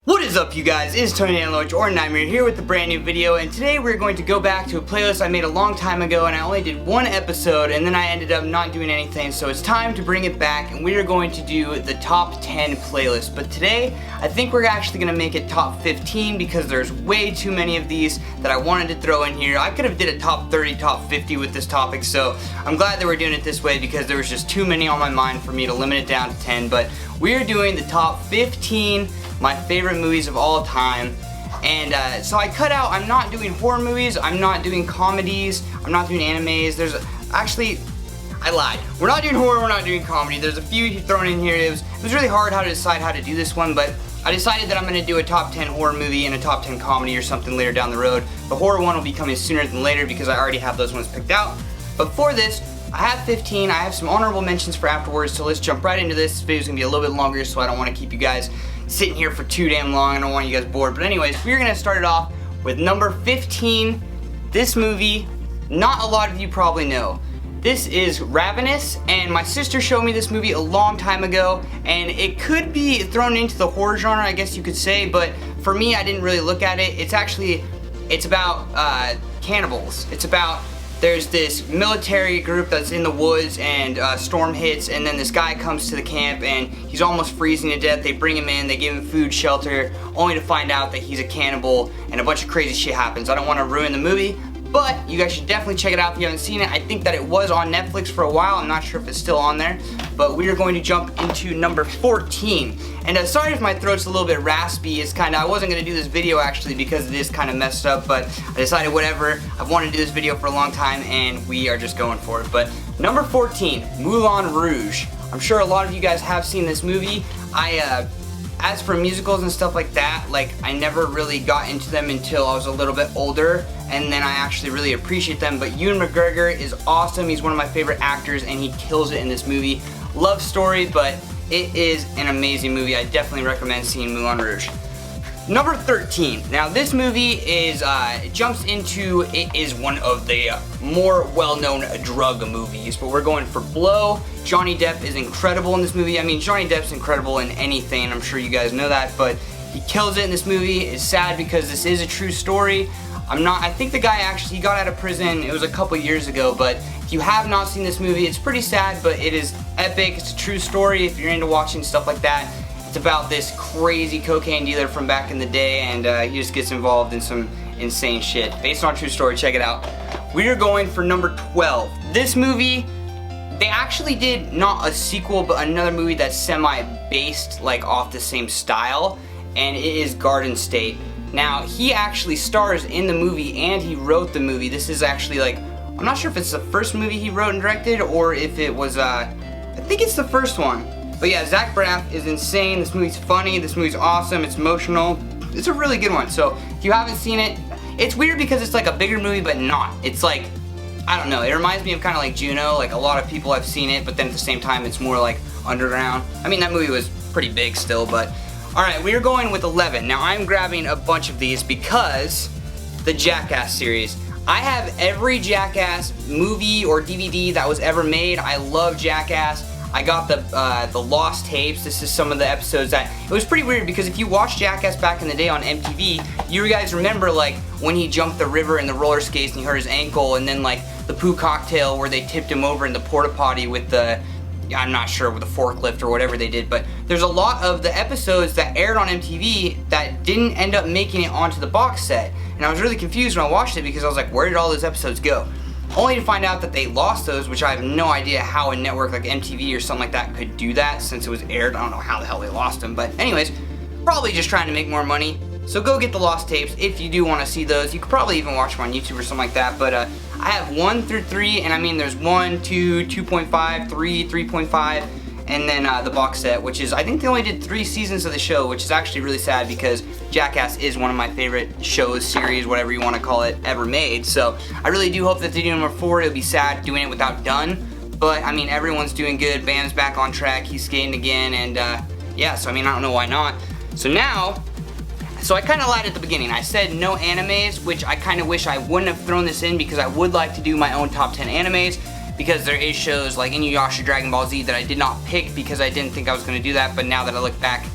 What is up, you guys? It's Tony Danloach or Nightmare here with a brand new video, and today we're going to go back to a playlist I made a long time ago, and I only did one episode and then I ended up not doing anything, so it's time to bring it back and we are going to do the top 10 playlist. But today I think we're actually going to make it top 15 because there's way too many of these that I wanted to throw in here. I could have did a top 30, top 50 with this topic, so I'm glad that we're doing it this way because there was just too many on my mind for me to limit it down to 10. But we are doing the top 15 my favorite movies of all time, and so I cut out, I'm not doing horror movies, I'm not doing comedies, I'm not doing animes. Actually, I lied. We're not doing horror, we're not doing comedy. There's a few thrown in here. It was really hard how to decide how to do this one, but I decided that I'm going to do a top 10 horror movie and a top 10 comedy or something later down the road. The horror one will be coming sooner than later because I already have those ones picked out. But for this, I have 15, I have some honorable mentions for afterwards, so let's jump right into this. This video's going to be a little bit longer, so I don't want to keep you guys sitting here for too damn long. I don't want you guys bored. But anyways, we're going to start it off with number 15. This movie, not a lot of you probably know. This is Ravenous, and my sister showed me this movie a long time ago, and it could be thrown into the horror genre, I guess you could say, but for me, I didn't really look at it. It's about cannibals. It's about, there's this military group that's in the woods, and a storm hits, and then this guy comes to the camp and he's almost freezing to death. They bring him in, they give him food, shelter, only to find out that he's a cannibal and a bunch of crazy shit happens. I don't want to ruin the movie, but you guys should definitely check it out if you haven't seen it. I think that it was on Netflix for a while. I'm not sure if it's still on there, but we are going to jump into number 14. And sorry if my throat's a little bit raspy. I wasn't going to do this video actually because it is kind of messed up, but I decided whatever. I've wanted to do this video for a long time and we are just going for it. But number 14, Moulin Rouge. I'm sure a lot of you guys have seen this movie. As for musicals and stuff like that, I never really got into them until I was a little bit older, and then I actually really appreciate them. But Ewan McGregor is awesome. He's one of my favorite actors and he kills it in this movie. Love story, but it is an amazing movie. I definitely recommend seeing Moulin Rouge. Number 13. Now this movie is, it is one of the more well-known drug movies, but we're going for Blow. Johnny Depp is incredible in this movie. I mean, Johnny Depp's incredible in anything, I'm sure you guys know that, but he kills it in this movie. It's sad because this is a true story. I think the guy actually, he got out of prison, it was a couple years ago, but if you have not seen this movie, it's pretty sad, but it is epic. It's a true story if you're into watching stuff like that. It's about this crazy cocaine dealer from back in the day, and he just gets involved in some insane shit. Based on a true story, check it out. We are going for number 12. This movie, they actually did not a sequel, but another movie that's semi-based, off the same style, and it is Garden State. Now, he actually stars in the movie, and he wrote the movie. This is actually, I'm not sure if it's the first movie he wrote and directed, or if it was, I think it's the first one. But yeah, Zach Braff is insane. This movie's funny, this movie's awesome, it's emotional. It's a really good one. So if you haven't seen it, it's weird because it's a bigger movie, but not. It's I don't know, it reminds me of kind of like Juno. A lot of people have seen it, but then at the same time it's more underground. I mean, that movie was pretty big still, but alright, we are going with 11. Now I'm grabbing a bunch of these because the Jackass series. I have every Jackass movie or DVD that was ever made. I love Jackass. I got the lost tapes. This is some of the episodes that, it was pretty weird because if you watched Jackass back in the day on MTV, you guys remember when he jumped the river in the roller skates and he hurt his ankle, and then the poo cocktail where they tipped him over in the porta potty with the, I'm not sure, with the forklift or whatever they did, but there's a lot of the episodes that aired on MTV that didn't end up making it onto the box set, and I was really confused when I watched it because I was like, where did all those episodes go? Only to find out that they lost those, which I have no idea how a network like MTV or something like that could do that since it was aired. I don't know how the hell they lost them, but anyways, probably just trying to make more money. So go get the lost tapes if you do want to see those. You could probably even watch them on YouTube or something like that, but I have 1 through 3, and I mean there's 1, 2, 2.5, 3, 3.5, and then the box set, which is, I think they only did 3 seasons of the show, which is actually really sad because Jackass is one of my favorite shows, series, whatever you want to call it, ever made. So I really do hope that they do number 4. It would be sad doing it without Dunn, but I mean, everyone's doing good. Bam's back on track, he's skating again, and yeah, so I mean, I don't know why not. So now, so I kind of lied at the beginning. I said no animes, which I kind of wish I wouldn't have thrown this in because I would like to do my own top 10 animes. because there is shows like Inuyasha, Dragon Ball Z that I did not pick because I didn't think I was going to do that, but now that I look back,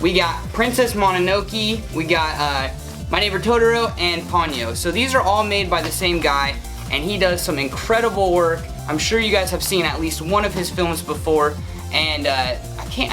we got Princess Mononoke, we got My Neighbor Totoro, and Ponyo. So these are all made by the same guy, and he does some incredible work. I'm sure you guys have seen at least one of his films before, and I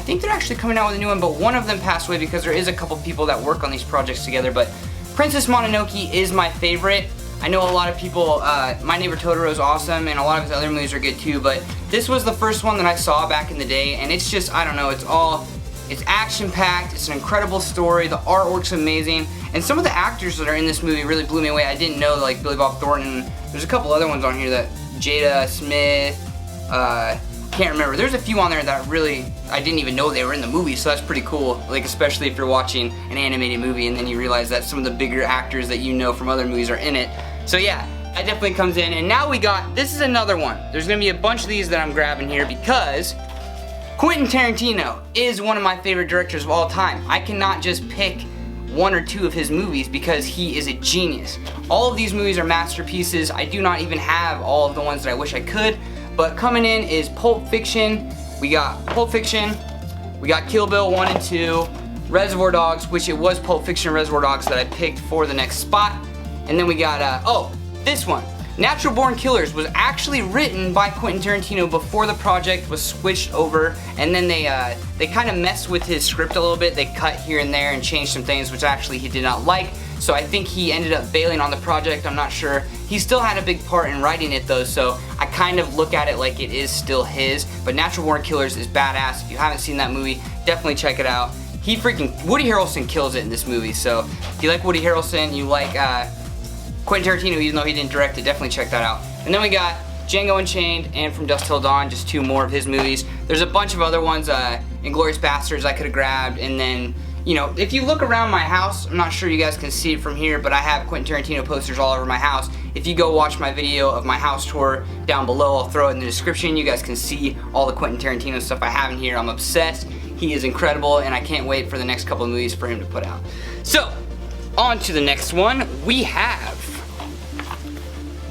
think they're actually coming out with a new one, but one of them passed away because there is a couple people that work on these projects together. But Princess Mononoke is my favorite. I know a lot of people, My Neighbor Totoro is awesome, and a lot of his other movies are good too, but this was the first one that I saw back in the day, and it's just, I don't know, it's action-packed, it's an incredible story, the artwork's amazing, and some of the actors that are in this movie really blew me away. I didn't know, like Billy Bob Thornton, there's a couple other ones on here that, Jada Smith, can't remember. There's a few on there that really, I didn't even know they were in the movie, so that's pretty cool, like especially if you're watching an animated movie and then you realize that some of the bigger actors that you know from other movies are in it. So yeah, that definitely comes in. And now we got, this is another one. There's gonna be a bunch of these that I'm grabbing here because Quentin Tarantino is one of my favorite directors of all time. I cannot just pick one or two of his movies because he is a genius. All of these movies are masterpieces. I do not even have all of the ones that I wish I could, but coming in is Pulp Fiction. We got Pulp Fiction, we got Kill Bill 1 and 2, Reservoir Dogs, which it was Pulp Fiction and Reservoir Dogs that I picked for the next spot, and then we got, this one. Natural Born Killers was actually written by Quentin Tarantino before the project was switched over, and then they kind of messed with his script a little bit. They cut here and there and changed some things which actually he did not like, so I think he ended up bailing on the project. I'm not sure. He still had a big part in writing it though, so I kind of look at it like it is still his, but Natural Born Killers is badass. If you haven't seen that movie, definitely check it out. Woody Harrelson kills it in this movie, so if you like Woody Harrelson, you like Quentin Tarantino, even though he didn't direct it, definitely check that out. And then we got Django Unchained and From Dusk Till Dawn, just two more of his movies. There's a bunch of other ones, Inglourious Basterds I could have grabbed, and then, you know, if you look around my house, I'm not sure you guys can see it from here, but I have Quentin Tarantino posters all over my house. If you go watch my video of my house tour down below, I'll throw it in the description. You guys can see all the Quentin Tarantino stuff I have in here. I'm obsessed. He is incredible, and I can't wait for the next couple of movies for him to put out. So, on to the next one. We have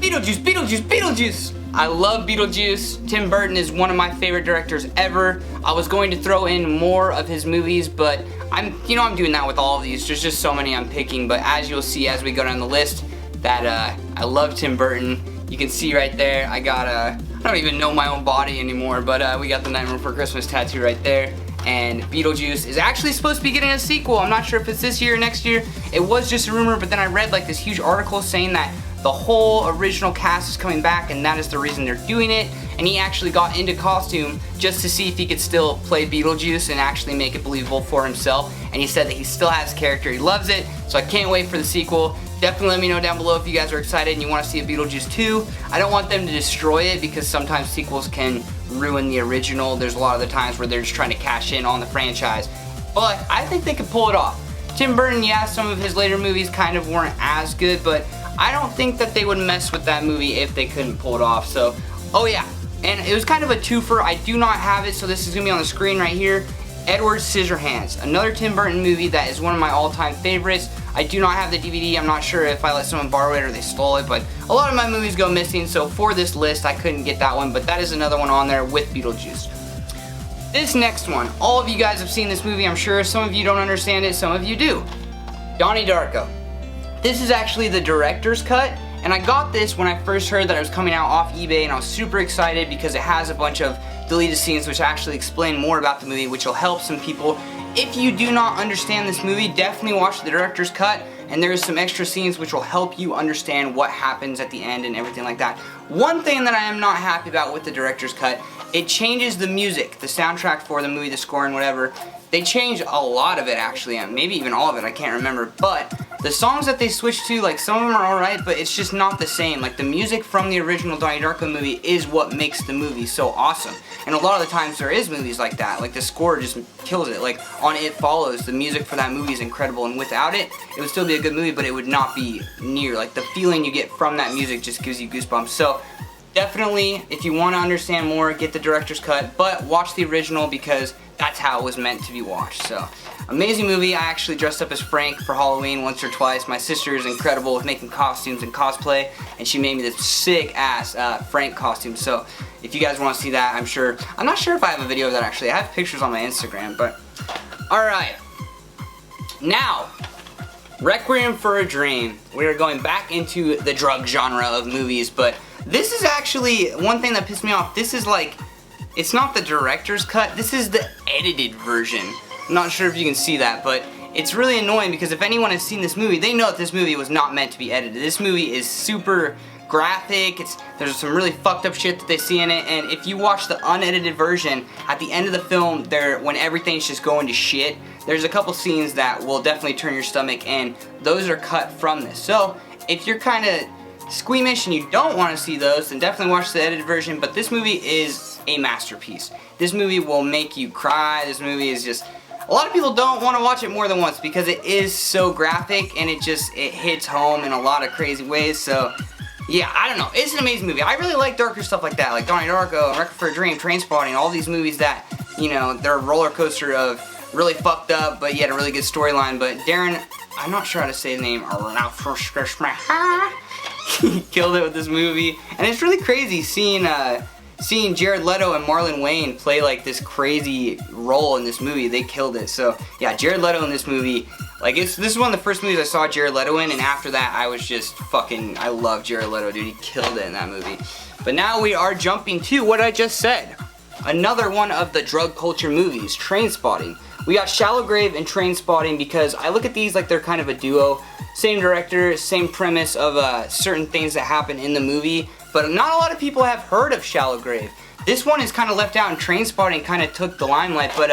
Beetlejuice, Beetlejuice, Beetlejuice! I love Beetlejuice. Tim Burton is one of my favorite directors ever. I was going to throw in more of his movies, but I'm doing that with all of these. There's just so many I'm picking, but as you'll see as we go down the list, that I love Tim Burton. You can see right there, I got I don't even know my own body anymore, but we got the Nightmare Before Christmas tattoo right there. And Beetlejuice is actually supposed to be getting a sequel. I'm not sure if it's this year or next year. It was just a rumor, but then I read like this huge article saying that the whole original cast is coming back, and that is the reason they're doing it. And he actually got into costume just to see if he could still play Beetlejuice and actually make it believable for himself. And he said that he still has character, he loves it, so I can't wait for the sequel. Definitely let me know down below if you guys are excited and you want to see a Beetlejuice 2. I don't want them to destroy it because sometimes sequels can ruin the original. There's a lot of the times where they're just trying to cash in on the franchise. But I think they could pull it off. Tim Burton, yeah, some of his later movies kind of weren't as good, but I don't think that they would mess with that movie if they couldn't pull it off. So, oh yeah, and it was kind of a twofer. I do not have it, so this is gonna be on the screen right here. Edward Scissorhands, another Tim Burton movie that is one of my all-time favorites. I do not have the DVD. I'm not sure if I let someone borrow it or they stole it, but a lot of my movies go missing, so for this list I couldn't get that one, but that is another one on there with Beetlejuice. This next one, all of you guys have seen this movie, I'm sure. Some of you don't understand it, some of you do. Donnie Darko. This is actually the director's cut, and I got this when I first heard that it was coming out off eBay, and I was super excited because it has a bunch of deleted scenes which actually explain more about the movie, which will help some people. If you do not understand this movie, definitely watch the director's cut, and there's some extra scenes which will help you understand what happens at the end and everything like that. One thing that I am not happy about with the director's cut, it changes the music, the soundtrack for the movie, the score and whatever. They change a lot of it actually, and maybe even all of it, I can't remember, but the songs that they switch to, like some of them are alright, but it's just not the same. Like the music from the original Donnie Darko movie is what makes the movie so awesome. And a lot of the times there is movies like that, like the score just kills it. Like on It Follows, the music for that movie is incredible, and without it, it would still be a good movie, but it would not be near. Like the feeling you get from that music just gives you goosebumps. So definitely, if you want to understand more, get the director's cut, but watch the original because that that's how it was meant to be watched. So, amazing movie. I actually dressed up as Frank for Halloween once or twice. My sister is incredible with making costumes and cosplay, and she made me this sick ass Frank costume. So, if you guys want to see that, I'm not sure if I have a video of that actually. I have pictures on my Instagram, but alright. Now, Requiem for a Dream. We are going back into the drug genre of movies, but this is actually one thing that pissed me off. This is like, it's not the director's cut, this is the edited version. I'm not sure if you can see that, but it's really annoying because if anyone has seen this movie, they know that this movie was not meant to be edited. This movie is super graphic, there's some really fucked up shit that they see in it, and if you watch the unedited version, at the end of the film, when everything's just going to shit, there's a couple scenes that will definitely turn your stomach, and those are cut from this. So, if you're kind of squeamish and you don't want to see those, then definitely watch the edited version, but this movie is a masterpiece. This movie will make you cry. This movie is just, a lot of people don't want to watch it more than once because it is so graphic and it hits home in a lot of crazy ways. So yeah, I don't know, it's an amazing movie. I really like darker stuff like that, like Donnie Darko, Requiem for a Dream, Trainspotting, all these movies that, you know, they're a roller coaster of really fucked up but yet a really good storyline. But Darren, I'm not sure how to say his name, he killed it with this movie, and it's really crazy seeing Jared Leto and Marlon Wayne play like this crazy role in this movie. They killed it. So yeah, Jared Leto in this movie, like this is one of the first movies I saw Jared Leto in, and after that I was just I love Jared Leto, dude. He killed it in that movie. But now we are jumping to what I just said. Another one of the drug culture movies, Trainspotting. We got Shallow Grave and Trainspotting because I look at these like they're kind of a duo. Same director, same premise of certain things that happen in the movie, but not a lot of people have heard of Shallow Grave. This one is kind of left out, and Trainspotting kind of took the limelight, but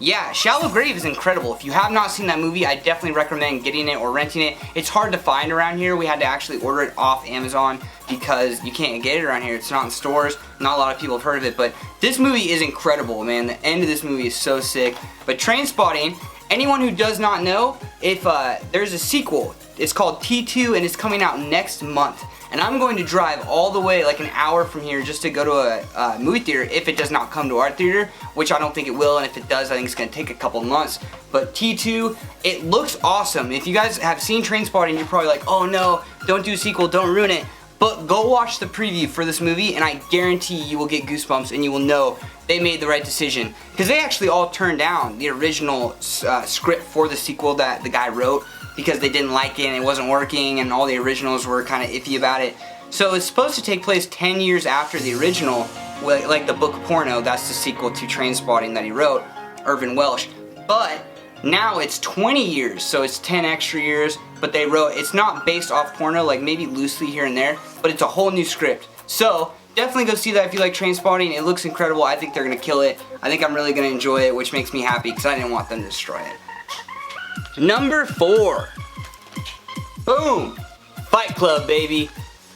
yeah, Shallow Grave is incredible. If you have not seen that movie, I definitely recommend getting it or renting it. It's hard to find around here. We had to actually order it off Amazon because you can't get it around here. It's not in stores. Not a lot of people have heard of it, but this movie is incredible, man. The end of this movie is so sick. But Trainspotting, anyone who does not know, if there's a sequel, it's called T2 and it's coming out next month. And I'm going to drive all the way like an hour from here just to go to a movie theater if it does not come to our theater, which I don't think it will, and if it does, I think it's going to take a couple months. But T2, it looks awesome. If you guys have seen Trainspotting, you're probably like, oh no, don't do a sequel, don't ruin it. But go watch the preview for this movie, and I guarantee you will get goosebumps and you will know they made the right decision. Because they actually all turned down the original script for the sequel that the guy wrote because they didn't like it and it wasn't working, and all the originals were kind of iffy about it. So it's supposed to take place 10 years after the original, like the book Porno. That's the sequel to Trainspotting that he wrote, Irvin Welsh. But now it's 20 years, so it's 10 extra years, but they wrote, it's not based off Porno, like maybe loosely here and there, but it's a whole new script. So definitely go see that if you like Trainspotting. It looks incredible. I think they're going to kill it. I think I'm really going to enjoy it, which makes me happy because I didn't want them to destroy it. Number 4. Boom! Fight Club, baby.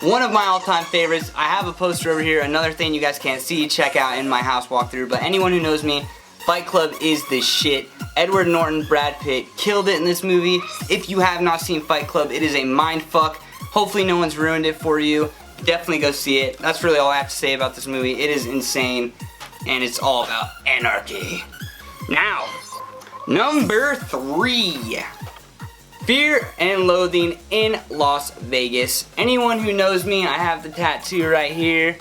One of my all-time favorites. I have a poster over here. Another thing you guys can't see, check out in my house walkthrough. But anyone who knows me, Fight Club is the shit. Edward Norton, Brad Pitt killed it in this movie. If you have not seen Fight Club, it is a mind fuck. Hopefully no one's ruined it for you. Definitely go see it. That's really all I have to say about this movie. It is insane, and it's all about anarchy. Now, number 3. Fear and Loathing in Las Vegas. Anyone who knows me, I have the tattoo right here.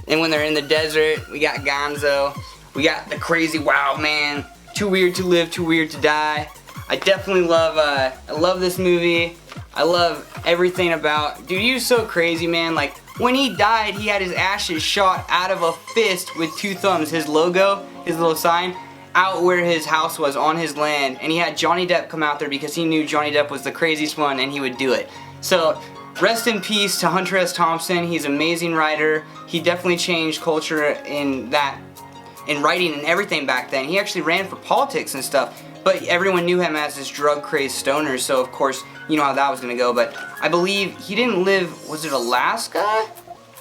And when they're in the desert, we got Gonzo. We got the crazy wild man. Too weird to live, too weird to die. I definitely love, I love this movie. I love everything about, dude, he was so crazy, man. Like, when he died, he had his ashes shot out of a fist with 2 thumbs. His logo, his little sign, out where his house was on his land, and he had Johnny Depp come out there because he knew Johnny Depp was the craziest one and he would do it. So rest in peace to Hunter S. Thompson. He's an amazing writer. He definitely changed culture in writing and everything back then. He actually ran for politics and stuff, but everyone knew him as this drug-crazed stoner, so of course you know how that was gonna go. But I believe he didn't live, was it Alaska?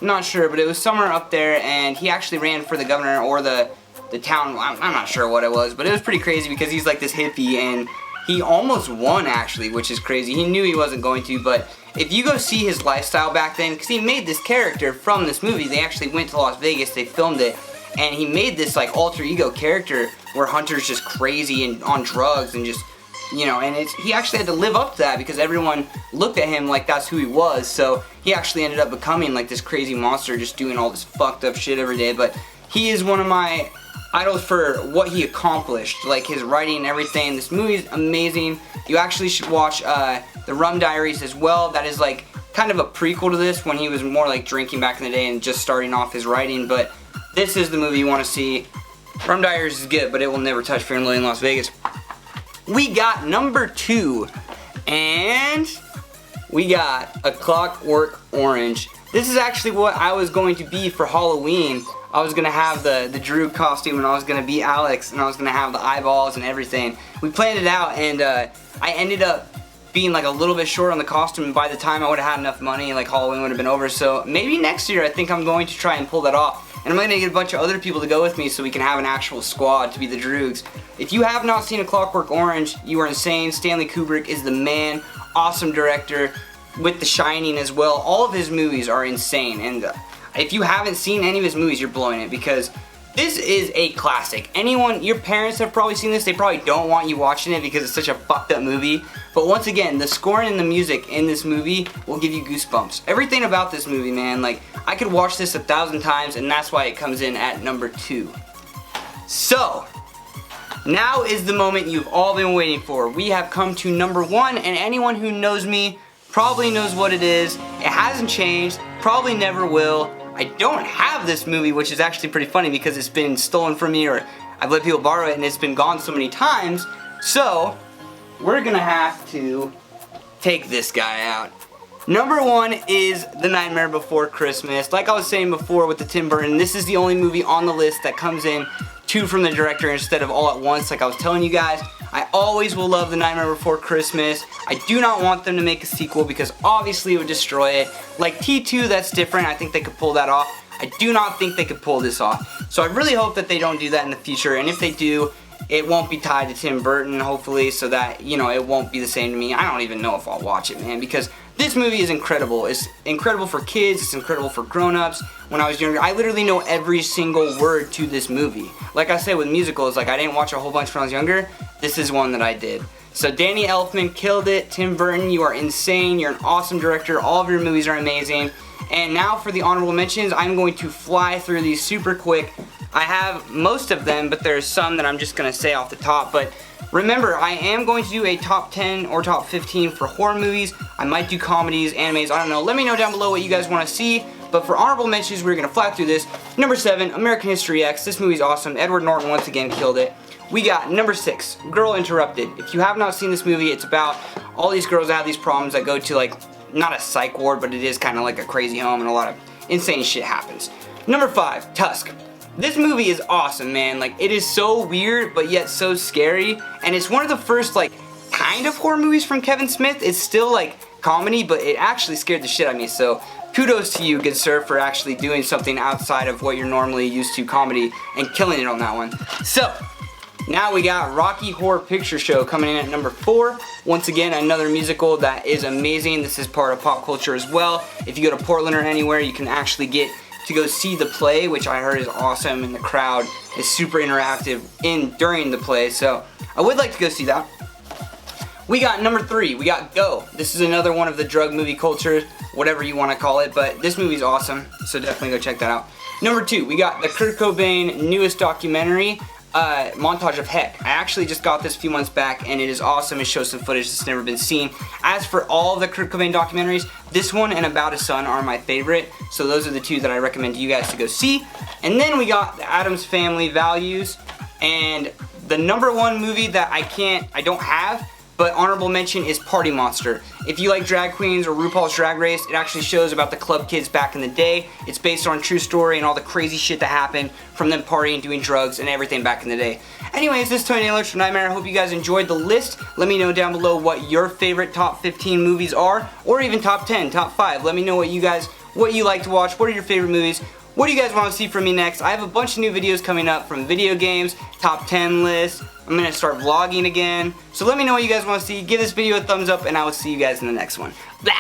I'm not sure, but it was somewhere up there, and he actually ran for the governor or the town, I'm not sure what it was, but it was pretty crazy because he's like this hippie, and he almost won actually, which is crazy. He knew he wasn't going to, but if you go see his lifestyle back then, because he made this character from this movie, they actually went to Las Vegas, they filmed it, and he made this like alter ego character where Hunter's just crazy and on drugs and just, you know, and he actually had to live up to that because everyone looked at him like that's who he was. So he actually ended up becoming like this crazy monster, just doing all this fucked up shit every day. But he is one of my idols for what he accomplished, like his writing and everything. This movie is amazing. You actually should watch The Rum Diaries as well. That is like kind of a prequel to this, when he was more like drinking back in the day and just starting off his writing. But this is the movie you want to see. Rum Diaries is good, but it will never touch Fear and Loathing in Las Vegas. We got number 2, and we got A Clockwork Orange. This is actually what I was going to be for Halloween. I was going to have the Drew costume, and I was going to be Alex, and I was going to have the eyeballs and everything. We planned it out, and I ended up being like a little bit short on the costume, and by the time I would have had enough money, like Halloween would have been over. So maybe next year I think I'm going to try and pull that off. And I'm going to get a bunch of other people to go with me so we can have an actual squad to be the Droogs. If you have not seen A Clockwork Orange, you are insane. Stanley Kubrick is the man. Awesome director with The Shining as well. All of his movies are insane. And if you haven't seen any of his movies, you're blowing it, because this is a classic. Anyone, your parents have probably seen this. They probably don't want you watching it because it's such a fucked up movie. But once again, the scoring and the music in this movie will give you goosebumps. Everything about this movie, man, like, I could watch this 1,000 times, and that's why it comes in at number 2. So, now is the moment you've all been waiting for. We have come to number 1, and anyone who knows me probably knows what it is. It hasn't changed, probably never will. I don't have this movie, which is actually pretty funny because it's been stolen from me, or I've let people borrow it and it's been gone so many times. So, we're gonna have to take this guy out. Number 1 is The Nightmare Before Christmas. Like I was saying before with the Tim Burton, this is the only movie on the list that comes in 2 from the director instead of all at once, like I was telling you guys. I always will love The Nightmare Before Christmas. I do not want them to make a sequel because obviously it would destroy it. Like T2, that's different. I think they could pull that off. I do not think they could pull this off. So I really hope that they don't do that in the future, and if they do, it won't be tied to Tim Burton, hopefully, so that, you know, it won't be the same to me. I don't even know if I'll watch it, man, because this movie is incredible. It's incredible for kids, it's incredible for grown-ups. When I was younger, I literally know every single word to this movie. Like I said with musicals, like I didn't watch a whole bunch when I was younger. This is one that I did. So Danny Elfman killed it. Tim Burton, you are insane. You're an awesome director. All of your movies are amazing. And now for the honorable mentions, I'm going to fly through these super quick. I have most of them, but there's some that I'm just going to say off the top. But remember, I am going to do a top 10 or top 15 for horror movies. I might do comedies, animes, I don't know. Let me know down below what you guys want to see. But for honorable mentions, we're going to fly through this. Number 7, American History X. This movie's awesome. Edward Norton once again killed it. We got number 6, Girl Interrupted. If you have not seen this movie, it's about all these girls that have these problems that go to, like, not a psych ward, but it is kind of like a crazy home, and a lot of insane shit happens. Number 5, Tusk. This movie is awesome, man. Like, it is so weird, but yet so scary, and it's one of the first, like, kind of horror movies from Kevin Smith. It's still, like, comedy, but it actually scared the shit out of me, so kudos to you, good sir, for actually doing something outside of what you're normally used to, comedy, and killing it on that one. So, now we got Rocky Horror Picture Show coming in at number 4. Once again, another musical that is amazing. This is part of pop culture as well. If you go to Portland or anywhere, you can actually get to go see the play, which I heard is awesome, and the crowd is super interactive during the play, so I would like to go see that. We got number 3, we got Go. This is another one of the drug movie culture, whatever you want to call it, but this movie's awesome, so definitely go check that out. Number 2, we got the Kurt Cobain newest documentary, Montage of Heck. I actually just got this a few months back, and it is awesome. It shows some footage that's never been seen. As for all the Kurt Cobain documentaries, this one and About a Son are my favorite, so those are the 2 that I recommend you guys to go see. And then we got the Addams Family Values, and the number 1 movie that I don't have, but honorable mention is Party Monster. If you like drag queens or RuPaul's Drag Race, it actually shows about the club kids back in the day. It's based on true story and all the crazy shit that happened from them partying, doing drugs, and everything back in the day. Anyways, this is Tony Nailers from Nightmare. I hope you guys enjoyed the list. Let me know down below what your favorite top 15 movies are, or even top 10, top 5. Let me know what you like to watch. What are your favorite movies? What do you guys want to see from me next? I have a bunch of new videos coming up from video games, top 10 lists. I'm going to start vlogging again. So let me know what you guys want to see. Give this video a thumbs up, and I will see you guys in the next one. Blah!